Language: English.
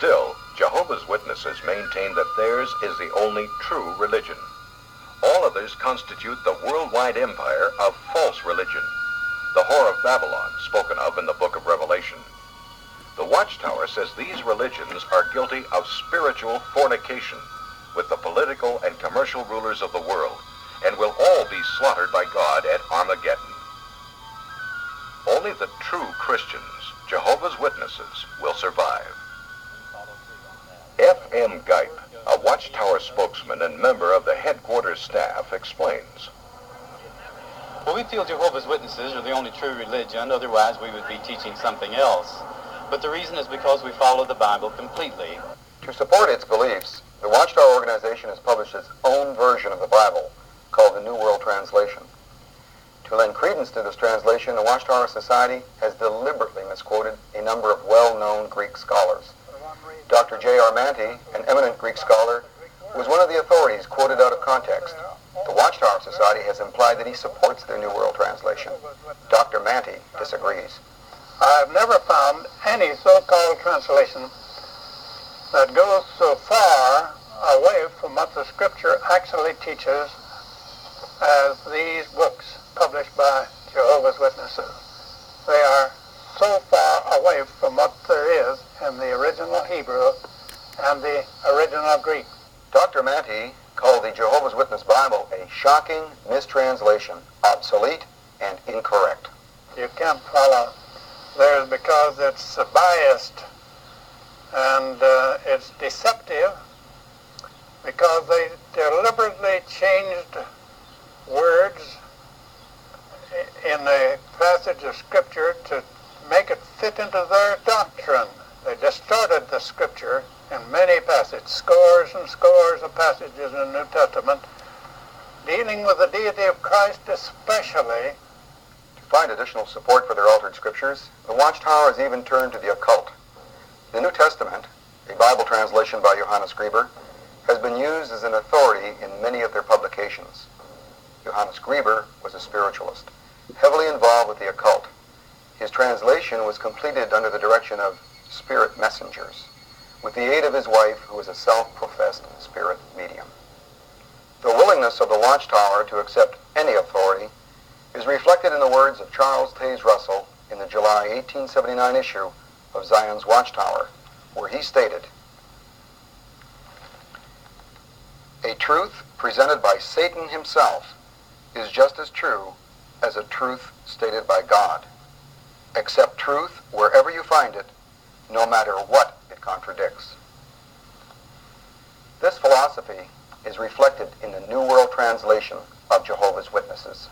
Still, Jehovah's Witnesses maintain that theirs is the only true religion. All others constitute the worldwide empire of false religion, the whore of Babylon spoken of in the book of Revelation. The Watchtower says these religions are guilty of spiritual fornication with the political and commercial rulers of the world, and will all be slaughtered by God at Armageddon. Only the true Christians, Jehovah's Witnesses, will survive. F.M. Geip, a Watchtower spokesman and member of the headquarters staff, explains. Well, we feel Jehovah's Witnesses are the only true religion, otherwise we would be teaching something else. But the reason is because we follow the Bible completely. To support its beliefs, the Watchtower organization has published its own version of the Bible, called the New World Translation. To lend credence to this translation, the Watchtower Society has deliberately misquoted a number of well-known Greek scholars. Dr. J.R. Manty, an eminent Greek scholar, was one of the authorities quoted out of context. The Watchtower Society has implied that he supports their New World Translation. Dr. Manty disagrees. I've never found any so-called translation that goes so far away from what the Scripture actually teaches as these books published by Jehovah's Witnesses. They are so far away from what there is in the original Hebrew and the original Greek. Dr. Manty called the Jehovah's Witness Bible a shocking mistranslation, obsolete and incorrect. You can't follow theirs because it's biased and it's deceptive, because they deliberately changed words in a passage of Scripture to make it fit into their doctrine. They distorted the Scripture in many passages, scores and scores of passages in the New Testament, dealing with the deity of Christ especially. To find additional support for their altered scriptures, the Watchtower has even turned to the occult. The New Testament, a Bible translation by Johannes Grieber, has been used as an authority in many of their publications. Johannes Grieber was a spiritualist, heavily involved with the occult. His translation was completed under the direction of spirit messengers, with the aid of his wife, who was a self-professed spirit medium. The willingness of the Watchtower to accept any authority is reflected in the words of Charles Taze Russell in the July 1879 issue of Zion's Watchtower, where he stated, "A truth presented by Satan himself is just as true as a truth stated by God. Accept truth wherever you find it, no matter what it contradicts." This philosophy is reflected in the New World Translation of Jehovah's Witnesses.